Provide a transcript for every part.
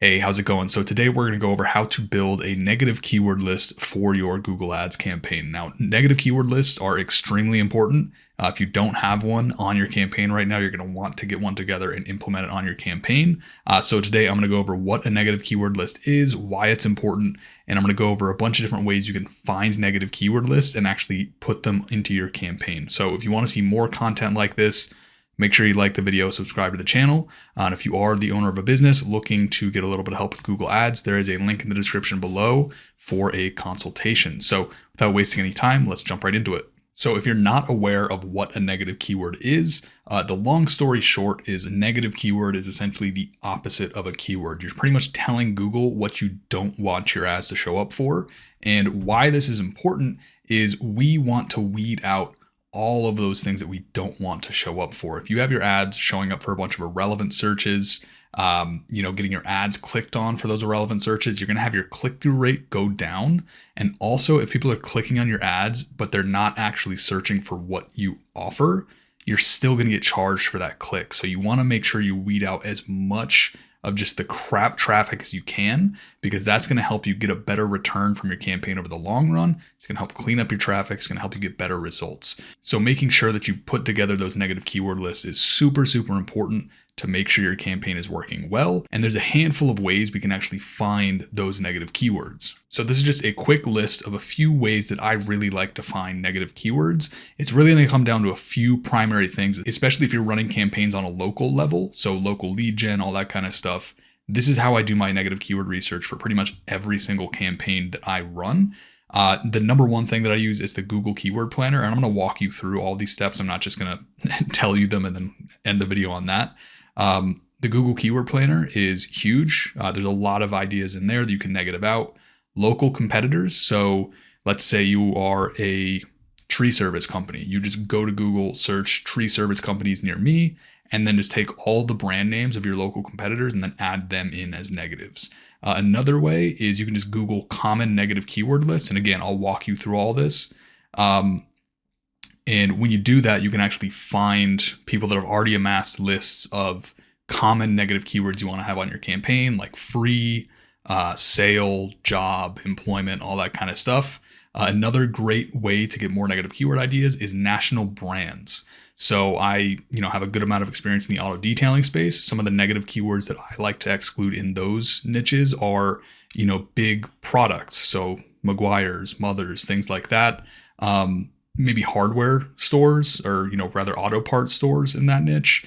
Hey, how's it going? So today we're going to go over how to build a negative keyword list for your Google Ads campaign. Now, negative keyword lists are extremely important. If you don't have one on your campaign right now, you're going to want to get one together and implement it on your campaign. So today I'm going to go over what a negative keyword list is, why it's important, and I'm going to go over a bunch of different ways you can find negative keyword lists and actually put them into your campaign. So if you want to see more content like this, make sure you like the video, subscribe to the channel. And if you are the owner of a business looking to get a little bit of help with Google Ads, there is a link in the description below for a consultation. So without wasting any time, let's jump right into it. So if you're not aware of what a negative keyword is, the long story short is a negative keyword is essentially the opposite of a keyword. You're pretty much telling Google what you don't want your ads to show up for. And why this is important is we want to weed out all of those things that we don't want to show up for. If you have your ads showing up for a bunch of irrelevant searches, getting your ads clicked on for those irrelevant searches, you're going to have your click-through rate go down. And also, if people are clicking on your ads, but they're not actually searching for what you offer, you're still going to get charged for that click. So you want to make sure you weed out as much of just the crap traffic as you can, because that's going to help you get a better return from your campaign over the long run. It's going to help clean up your traffic. It's going to help you get better results. So making sure that you put together those negative keyword lists is super, super important to make sure your campaign is working well. And there's a handful of ways we can actually find those negative keywords. So this is just a quick list of a few ways that I really like to find negative keywords. It's really going to come down to a few primary things, especially if you're running campaigns on a local level. So local lead gen, all that kind of stuff. This is how I do my negative keyword research for pretty much every single campaign that I run. The number one thing that I use is the Google Keyword Planner, and I'm going to walk you through all these steps. I'm not just going to tell you them and then end the video on that. The Google Keyword Planner is huge. There's a lot of ideas in there that you can negative out. Local competitors. So let's say you are a tree service company. You just go to Google, search tree service companies near me, and then just take all the brand names of your local competitors and then add them in as negatives. Another way is you can just Google common negative keyword lists. And again, I'll walk you through all this. And when you do that, you can actually find people that have already amassed lists of common negative keywords you want to have on your campaign, like free, sale, job, employment, all that kind of stuff. Another great way to get more negative keyword ideas is national brands. So I, have a good amount of experience in the auto detailing space. Some of the negative keywords that I like to exclude in those niches are, big products. So Meguiar's, Mother's, things like that. Maybe hardware stores or, rather auto parts stores in that niche.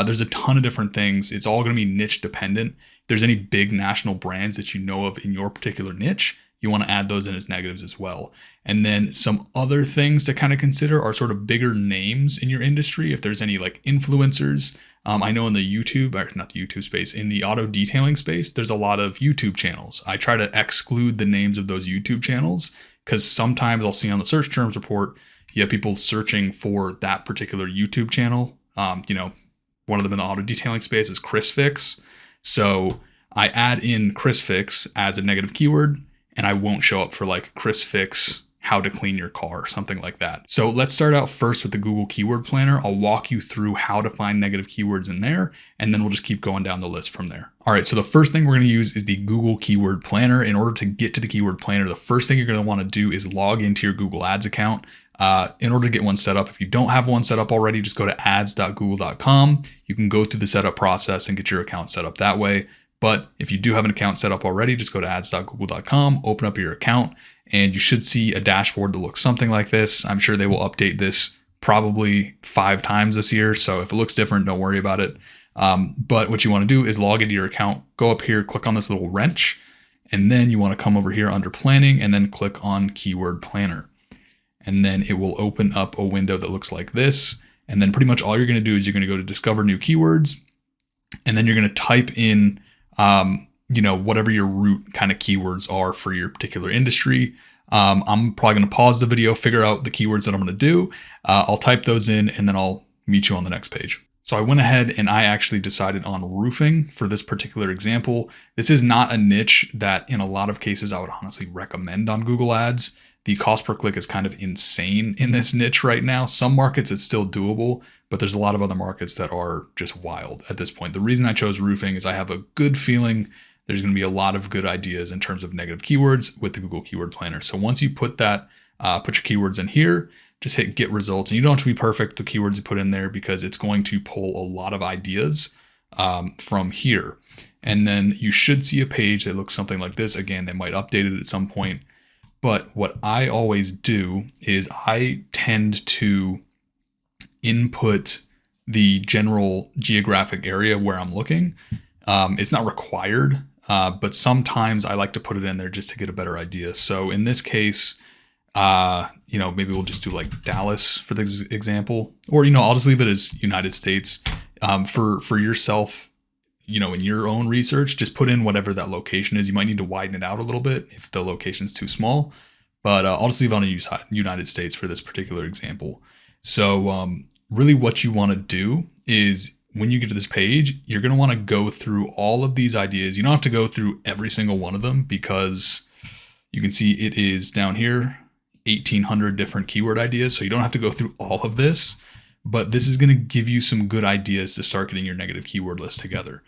There's a ton of different things. It's all going to be niche dependent. If there's any big national brands that you know of in your particular niche, you want to add those in as negatives as well. And then some other things to kind of consider are sort of bigger names in your industry. If there's any like influencers, I know in the YouTube, or not the YouTube space, in the auto detailing space, there's a lot of YouTube channels. I try to exclude the names of those YouTube channels because sometimes I'll see on the search terms report, you have people searching for that particular YouTube channel. One of them in the auto detailing space is Chris Fix. So I add in Chris Fix as a negative keyword, and I won't show up for like Chris Fix, how to clean your car, or something like that. So let's start out first with the Google Keyword Planner. I'll walk you through how to find negative keywords in there, and then we'll just keep going down the list from there. All right, so the first thing we're going to use is the Google Keyword Planner. In order to get to the Keyword Planner, the first thing you're going to want to do is log into your Google Ads account. In order to get one set up, if you don't have one set up already, just go to ads.google.com. You can go through the setup process and get your account set up that way. But if you do have an account set up already, just go to ads.google.com, open up your account, and you should see a dashboard that looks something like this. I'm sure they will update this probably 5 times this year. So if it looks different, don't worry about it. But what you want to do is log into your account, go up here, click on this little wrench, and then you want to come over here under planning and then click on Keyword Planner. And then it will open up a window that looks like this. And then pretty much all you're going to do is you're going to go to discover new keywords. And then you're going to type in, whatever your root kind of keywords are for your particular industry. I'm probably going to pause the video, figure out the keywords that I'm going to do. I'll type those in and then I'll meet you on the next page. So I went ahead and I actually decided on roofing for this particular example. This is not a niche that in a lot of cases I would honestly recommend on Google Ads. The cost per click is kind of insane in this niche right now. Some markets it's still doable, but there's a lot of other markets that are just wild at this point. The reason I chose roofing is I have a good feeling there's going to be a lot of good ideas in terms of negative keywords with the Google Keyword Planner. So once you put that, put your keywords in here, just hit get results. And you don't have to be perfect with the keywords you put in there because it's going to pull a lot of ideas from here. And then you should see a page that looks something like this. Again, they might update it at some point. But what I always do is I tend to input the general geographic area where I'm looking. It's not required, but sometimes I like to put it in there just to get a better idea. So in this case, maybe we'll just do like Dallas for this example, or, I'll just leave it as United States. For yourself, in your own research, just put in whatever that location is. You might need to widen it out a little bit if the location is too small, but I'll just leave it on a United States for this particular example. So really what you want to do is when you get to this page, you're going to want to go through all of these ideas. You don't have to go through every single one of them because you can see it is down here, 1,800 different keyword ideas. So you don't have to go through all of this, but this is going to give you some good ideas to start getting your negative keyword list together.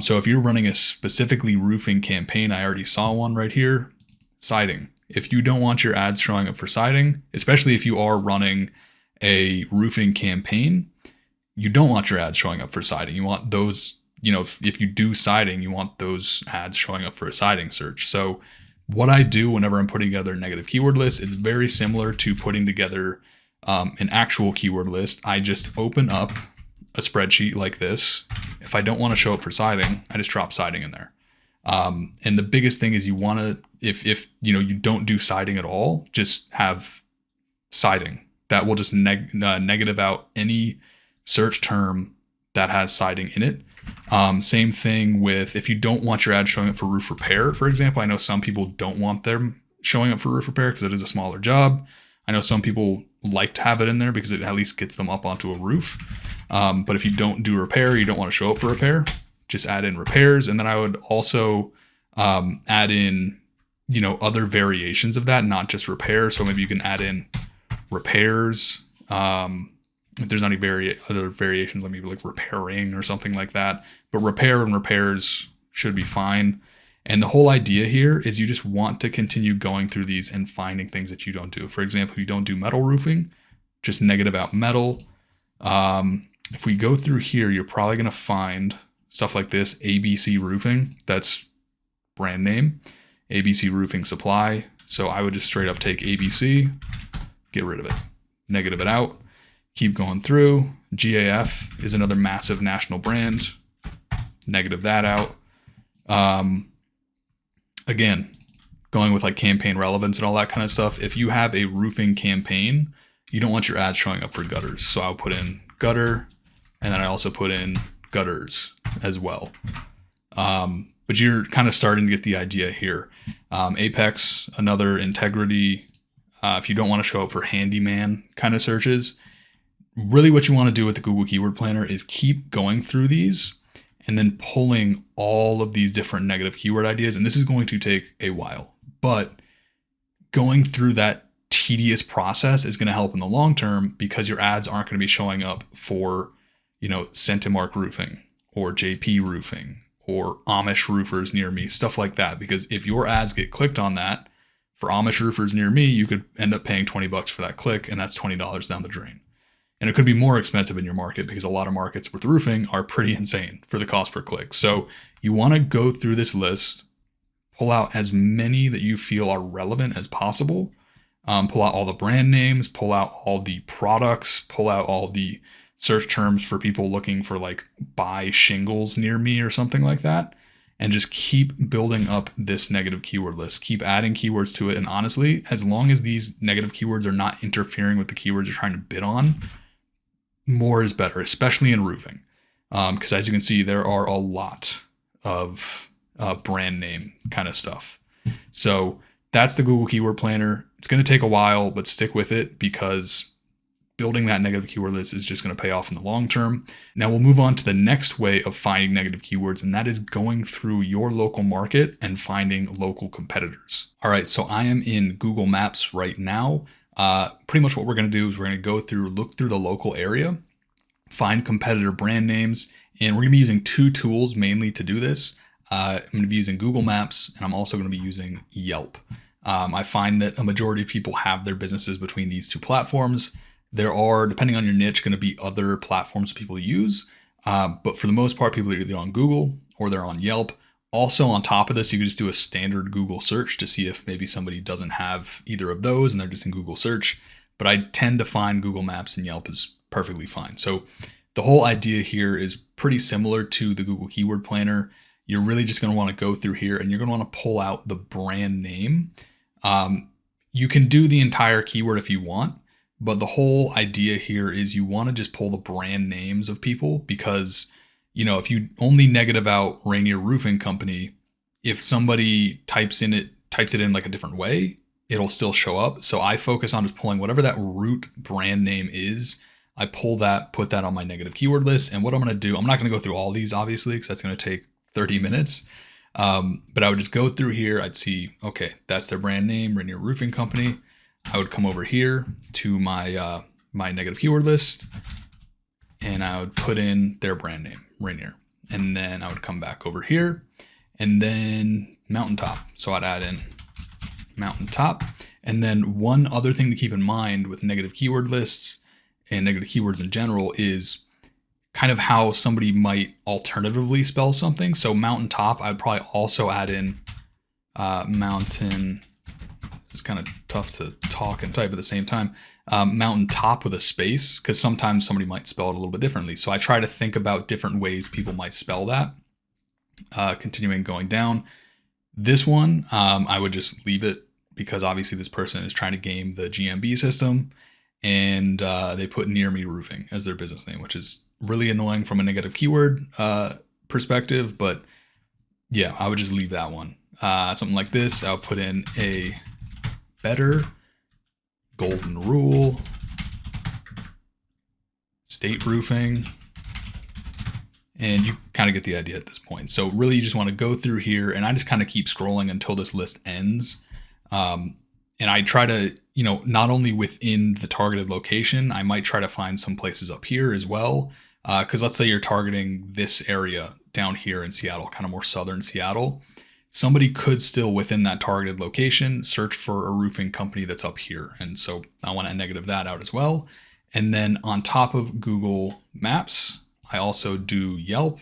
So if you're running a specifically roofing campaign, I already saw one right here, siding. If you don't want your ads showing up for siding, especially if you are running a roofing campaign, you don't want your ads showing up for siding. You want those, if you do siding, you want those ads showing up for a siding search. So what I do whenever I'm putting together a negative keyword list, it's very similar to putting together an actual keyword list. I just open up a spreadsheet like this. If I don't want to show up for siding, I just drop siding in there. And the biggest thing is you want to, if you don't do siding at all, just have siding. That will just negative out any search term that has siding in it. Same thing with if you don't want your ad showing up for roof repair, for example. I know some people don't want them showing up for roof repair because it is a smaller job. I know some people like to have it in there because it at least gets them up onto a roof. But if you don't do repair, you don't want to show up for repair, just add in repairs. And then I would also add in, other variations of that, not just repair. So maybe you can add in repairs. If there's any other variations, like maybe like repairing or something like that. But repair and repairs should be fine. And the whole idea here is you just want to continue going through these and finding things that you don't do. For example, you don't do metal roofing, just negative out metal. If we go through here, you're probably going to find stuff like this, ABC Roofing. That's brand name, ABC Roofing Supply. So I would just straight up take ABC, get rid of it, negative it out, keep going through. GAF is another massive national brand, negative that out. Again, going with like campaign relevance and all that kind of stuff. If you have a roofing campaign, you don't want your ads showing up for gutters. So I'll put in gutter, and then I also put in gutters as well. But you're kind of starting to get the idea here. Apex, another integrity. If you don't want to show up for handyman kind of searches, really what you want to do with the Google Keyword Planner is keep going through these and then pulling all of these different negative keyword ideas. And this is going to take a while, but going through that tedious process is going to help in the long term because your ads aren't going to be showing up for, Centimark Roofing or JP Roofing or Amish roofers near me, stuff like that. Because if your ads get clicked on that for Amish roofers near me, you could end up paying $20 for that click, and that's $20 down the drain. And it could be more expensive in your market because a lot of markets with roofing are pretty insane for the cost per click. So you want to go through this list, pull out as many that you feel are relevant as possible, pull out all the brand names, pull out all the products, pull out all the search terms for people looking for like buy shingles near me or something like that, and just keep building up this negative keyword list. Keep adding keywords to it. And honestly, as long as these negative keywords are not interfering with the keywords you're trying to bid on, more is better, especially in roofing. Because as you can see, there are a lot of brand name kind of stuff. So that's the Google Keyword Planner. It's going to take a while, but stick with it because building that negative keyword list is just going to pay off in the long term. Now we'll move on to the next way of finding negative keywords, and that is going through your local market and finding local competitors. All right, so I am in Google Maps right now. Pretty much what we're going to do is we're going to go through, look through the local area, find competitor brand names, and we're going to be using two tools mainly to do this. I'm going to be using Google Maps, and I'm also going to be using Yelp. I find that a majority of people have their businesses between these two platforms. There are, depending on your niche, going to be other platforms people use. But for the most part, people are either on Google or they're on Yelp. Also, on top of this, you can just do a standard Google search to see if maybe somebody doesn't have either of those and they're just in Google search. But I tend to find Google Maps and Yelp is perfectly fine. So the whole idea here is pretty similar to the Google Keyword Planner. You're really just going to want to go through here and you're going to want to pull out the brand name. You can do the entire keyword if you want, but the whole idea here is you want to just pull the brand names of people because, if you only negative out Rainier Roofing Company, if somebody types it in like a different way, it'll still show up. So I focus on just pulling whatever that root brand name is. I pull that, put that on my negative keyword list. And what I'm going to do, I'm not going to go through all these obviously, because that's going to take 30 minutes. But I would just go through here. I'd see, okay, that's their brand name, Rainier Roofing Company. I would come over here to my my negative keyword list, and I would put in their brand name, Rainier. And then I would come back over here, and then Mountaintop. So I'd add in Mountaintop. And then one other thing to keep in mind with negative keyword lists and negative keywords in general is kind of how somebody might alternatively spell something. So Mountaintop, I'd probably also add in mountain. It's kind of tough to talk and type at the same time. Mountaintop with a space, because sometimes somebody might spell it a little bit differently. So I try to think about different ways people might spell that. Continuing going down. This one, I would just leave it because obviously this person is trying to game the GMB system, and they put Near Me Roofing as their business name, which is really annoying from a negative keyword perspective. But yeah, I would just leave that one. Something like this, I'll put in a better golden rule, state roofing, and you kind of get the idea at this point. So really you just want to go through here, and I just kind of keep scrolling until this list ends. And I try to, not only within the targeted location, I might try to find some places up here as well. Because let's say you're targeting this area down here in Seattle, kind of more southern Seattle. Somebody could still, within that targeted location, search for a roofing company that's up here. And so I want to negative that out as well. And then on top of Google Maps, I also do Yelp.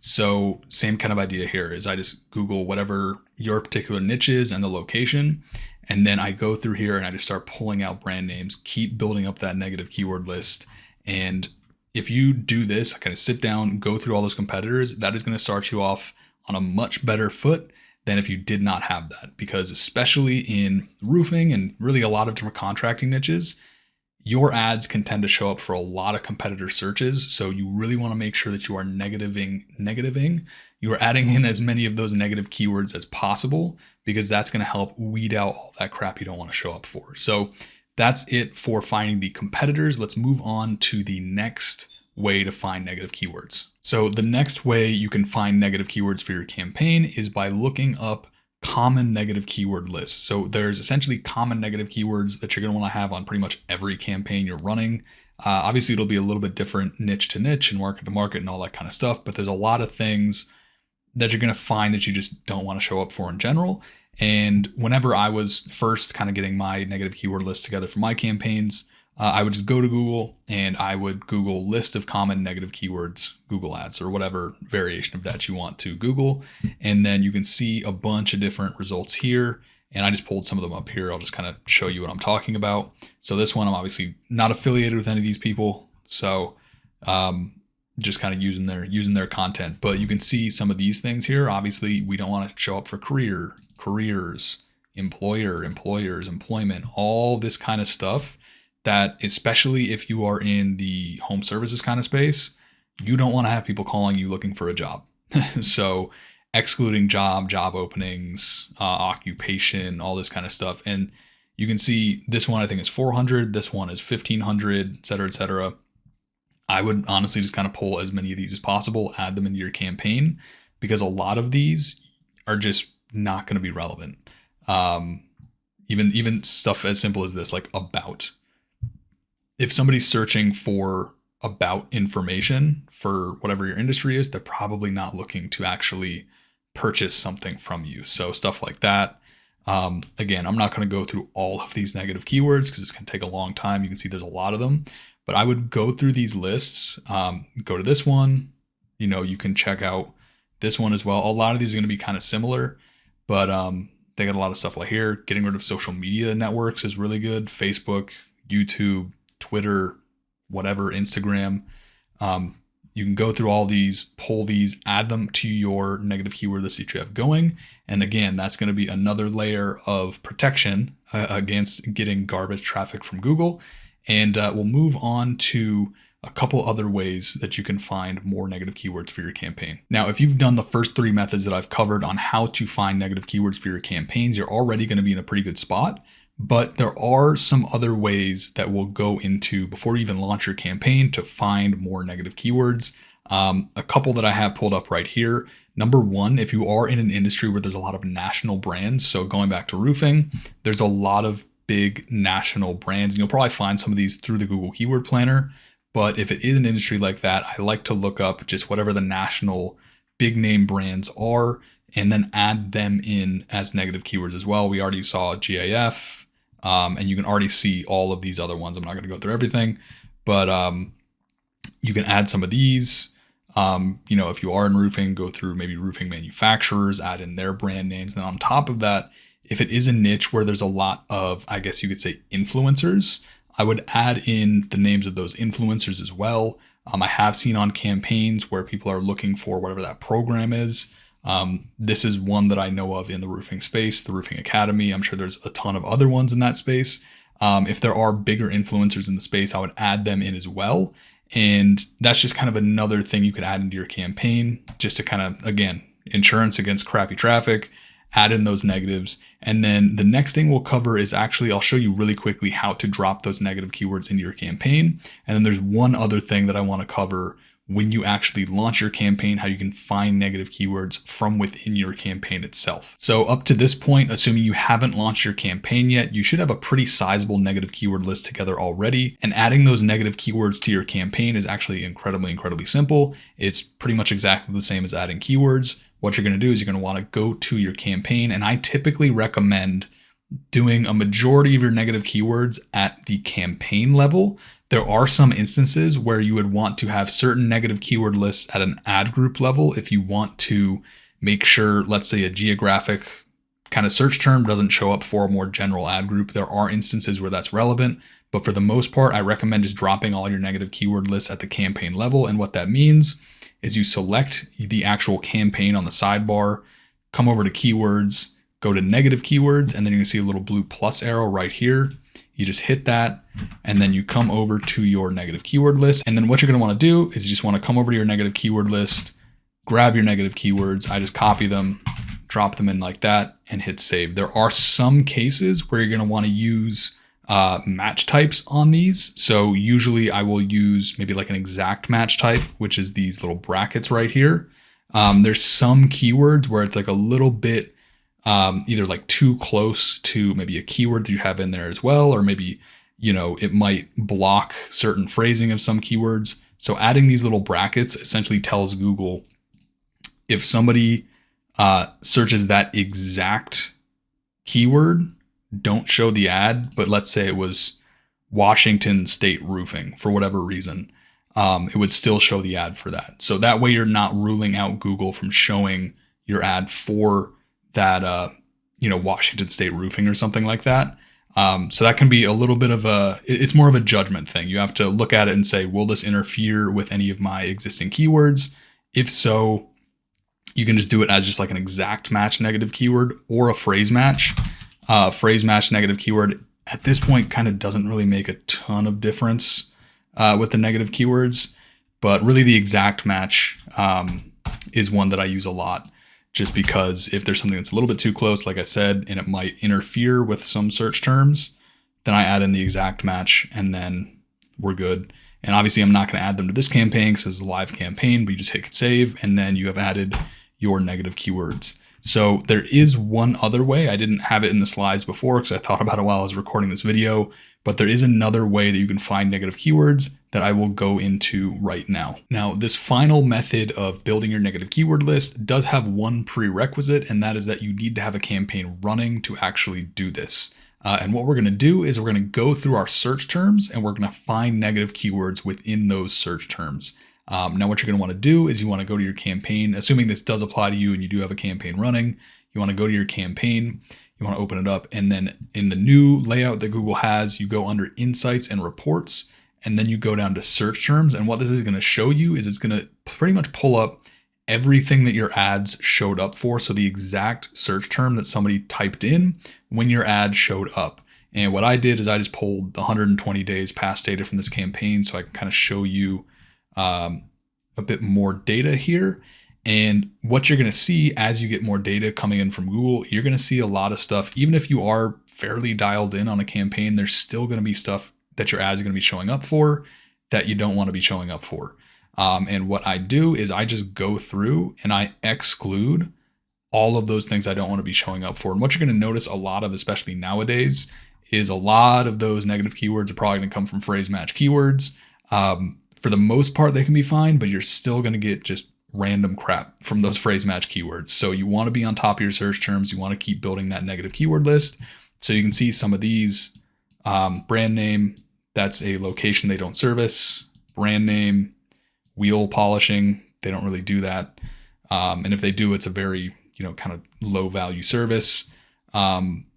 So same kind of idea here is I just Google whatever your particular niche is and the location. And then I go through here and I just start pulling out brand names, keep building up that negative keyword list. And if you do this, I kind of sit down, go through all those competitors, that is going to start you off on a much better foot than if you did not have that. Because especially in roofing and really a lot of different contracting niches, your ads can tend to show up for a lot of competitor searches. So you really want to make sure that you are negativing. You are adding in as many of those negative keywords as possible, because that's going to help weed out all that crap you don't want to show up for. So that's it for finding the competitors. Let's move on to the next way to find negative keywords. So the next way you can find negative keywords for your campaign is by looking up common negative keyword lists. So there's essentially common negative keywords that you're going to want to have on pretty much every campaign you're running. Obviously, it'll be a little bit different niche to niche and market to market and all that kind of stuff, but there's a lot of things that you're going to find that you just don't want to show up for in general. And whenever I was first kind of getting my negative keyword list together for my campaigns, I would just go to Google and I would Google list of common negative keywords, Google Ads, or whatever variation of that you want to Google. And then you can see a bunch of different results here. And I just pulled some of them up here. I'll just kind of show you what I'm talking about. So this one, I'm obviously not affiliated with any of these people. So just kind of using their content. But you can see some of these things here. Obviously, we don't want to show up for careers, employers, employment, all this kind of stuff. That especially if you are in the home services kind of space, you don't want to have people calling you looking for a job. So excluding job openings, occupation, all this kind of stuff. And you can see this one, I think is 400. This one is 1500, et cetera, et cetera. I would honestly just kind of pull as many of these as possible, add them into your campaign, because a lot of these are just not going to be relevant. Even stuff as simple as this, like about. If somebody's searching for about information for whatever your industry is, they're probably not looking to actually purchase something from you. So stuff like that. Again, I'm not going to go through all of these negative keywords because it's going to take a long time. You can see there's a lot of them, but I would go through these lists, go to this one, you can check out this one as well. A lot of these are going to be kind of similar, but they got a lot of stuff like here. Getting rid of social media networks is really good. Facebook, YouTube, Twitter, whatever, Instagram. You can go through all these, pull these, add them to your negative keyword list that you have going. And again, that's going to be another layer of protection against getting garbage traffic from Google. And we'll move on to a couple other ways that you can find more negative keywords for your campaign. Now, if you've done the first 3 methods that I've covered on how to find negative keywords for your campaigns, you're already going to be in a pretty good spot. But there are some other ways that we'll go into before you even launch your campaign to find more negative keywords. A couple that I have pulled up right here. Number one, if you are in an industry where there's a lot of national brands, so going back to roofing, there's a lot of big national brands, and you'll probably find some of these through the Google Keyword Planner. But if it is an industry like that, I like to look up just whatever the national big name brands are and then add them in as negative keywords as well. We already saw GAF. And you can already see all of these other ones. I'm not going to go through everything, but you can add some of these. If you are in roofing, go through maybe roofing manufacturers, add in their brand names. And on top of that, if it is a niche where there's a lot of, I guess you could say, influencers, I would add in the names of those influencers as well. I have seen on campaigns where people are looking for whatever that program is. This is one that I know of in the roofing space, the Roofing Academy. I'm sure there's a ton of other ones in that space. If there are bigger influencers in the space, I would add them in as well. And that's just kind of another thing you could add into your campaign just to kind of, again, insurance against crappy traffic, add in those negatives. And then the next thing we'll cover is actually, I'll show you really quickly how to drop those negative keywords into your campaign. And then there's one other thing that I want to cover when you actually launch your campaign, how you can find negative keywords from within your campaign itself. So up to this point, assuming you haven't launched your campaign yet, you should have a pretty sizable negative keyword list together already. And adding those negative keywords to your campaign is actually incredibly simple. It's pretty much exactly the same as adding keywords. What you're going to do is you're going to want to go to your campaign. And I typically recommend doing a majority of your negative keywords at the campaign level. There are some instances where you would want to have certain negative keyword lists at an ad group level if you want to make sure, let's say, a geographic kind of search term doesn't show up for a more general ad group. There are instances where that's relevant, but for the most part, I recommend just dropping all your negative keyword lists at the campaign level. And what that means is you select the actual campaign on the sidebar, come over to keywords, go to negative keywords, and then you're gonna see a little blue plus arrow right here. You just hit that, and then you come over to your negative keyword list. And then what you're gonna wanna do is you just wanna come over to your negative keyword list, grab your negative keywords. I just copy them, drop them in like that, and hit save. There are some cases where you're gonna wanna use match types on these. So usually I will use maybe like an exact match type, which is these little brackets right here. There's some keywords where it's like a little bit either like too close to maybe a keyword that you have in there as well, or maybe, it might block certain phrasing of some keywords. So adding these little brackets essentially tells Google if somebody searches that exact keyword, don't show the ad, but let's say it was Washington State Roofing for whatever reason, it would still show the ad for that. So that way you're not ruling out Google from showing your ad for that, Washington State Roofing or something like that. So that can be a little bit of it's more of a judgment thing. You have to look at it and say, will this interfere with any of my existing keywords? If so, you can just do it as just like an exact match negative keyword or a phrase match. Phrase match negative keyword at this point kind of doesn't really make a ton of difference with the negative keywords, but really the exact match is one that I use a lot. Just because if there's something that's a little bit too close, like I said, and it might interfere with some search terms, then I add in the exact match and then we're good. And obviously I'm not going to add them to this campaign because it's a live campaign, but you just hit save and then you have added your negative keywords. So there is one other way. I didn't have it in the slides before because I thought about it while I was recording this video, but there is another way that you can find negative keywords that I will go into right now. Now, this final method of building your negative keyword list does have one prerequisite, and that is that you need to have a campaign running to actually do this. And what we're going to do is we're going to go through our search terms and we're going to find negative keywords within those search terms. Now what you're going to want to do is you want to go to your campaign, assuming this does apply to you and you do have a campaign running. You want to go to your campaign, you want to open it up, and then in the new layout that Google has, you go under Insights and Reports, and then you go down to Search Terms. And what this is going to show you is it's going to pretty much pull up everything that your ads showed up for. So the exact search term that somebody typed in when your ad showed up. And what I did is I just pulled the 120 days past data from this campaign so I can kind of show you a bit more data here. And what you're going to see as you get more data coming in from Google, you're going to see a lot of stuff. Even if you are fairly dialed in on a campaign, there's still going to be stuff that your ads are going to be showing up for that you don't want to be showing up for. And what I do is I just go through and I exclude all of those things I don't want to be showing up for. And what you're going to notice a lot of, especially nowadays, is a lot of those negative keywords are probably going to come from phrase match keywords. For the most part, they can be fine, but you're still going to get just random crap from those phrase match keywords. So you want to be on top of your search terms. You want to keep building that negative keyword list. So you can see some of these. Brand name, that's a location they don't service. Brand name, wheel polishing, they don't really do that. And if they do, it's a very, kind of low value service.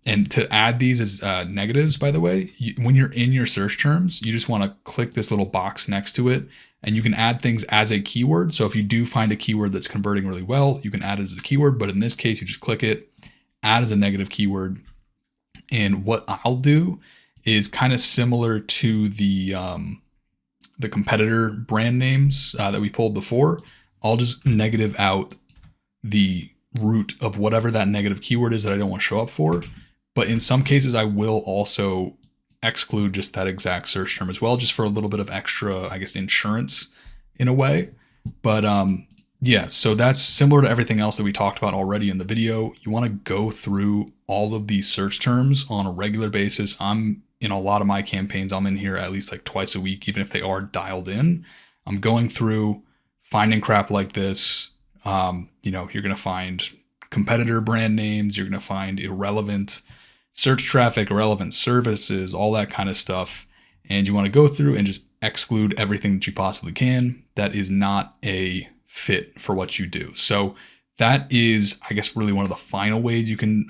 And to add these as negatives, by the way, when you're in your search terms, you just want to click this little box next to it and you can add things as a keyword. So if you do find a keyword that's converting really well, you can add it as a keyword. But in this case, you just click it, add as a negative keyword. And what I'll do is kind of similar to the competitor brand names that we pulled before. I'll just negative out the root of whatever that negative keyword is that I don't want to show up for. But in some cases, I will also exclude just that exact search term as well, just for a little bit of extra, I guess, insurance in a way. But yeah, so that's similar to everything else that we talked about already in the video. You want to go through all of these search terms on a regular basis. I'm in a lot of my campaigns, I'm in here at least like twice a week, even if they are dialed in. I'm going through finding crap like this. You're going to find competitor brand names. You're going to find irrelevant search traffic, irrelevant services, all that kind of stuff. And you want to go through and just exclude everything that you possibly can that is not a fit for what you do. So that is, I guess, really one of the final ways you can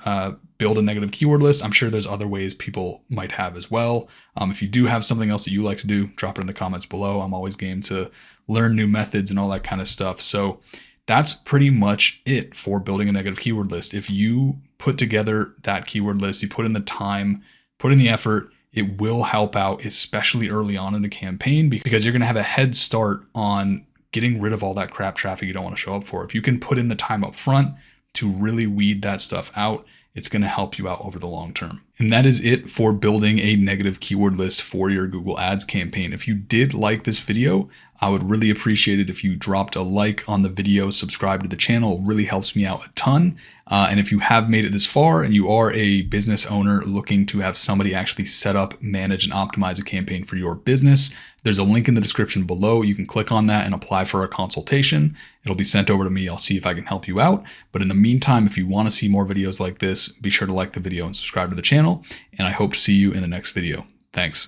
build a negative keyword list. I'm sure there's other ways people might have as well. If you do have something else that you like to do, drop it in the comments below. I'm always game to learn new methods and all that kind of stuff. So that's pretty much it for building a negative keyword list. If you put together that keyword list, you put in the time, put in the effort, it will help out, especially early on in the campaign, because you're going to have a head start on getting rid of all that crap traffic you don't want to show up for. If you can put in the time up front to really weed that stuff out, it's going to help you out over the long term. And that is it for building a negative keyword list for your Google Ads campaign. If you did like this video, I would really appreciate it if you dropped a like on the video, subscribe to the channel. It really helps me out a ton. And if you have made it this far and you are a business owner looking to have somebody actually set up, manage, and optimize a campaign for your business, there's a link in the description below. You can click on that and apply for a consultation. It'll be sent over to me. I'll see if I can help you out. But in the meantime, if you want to see more videos like this, be sure to like the video and subscribe to the channel. And I hope to see you in the next video. Thanks.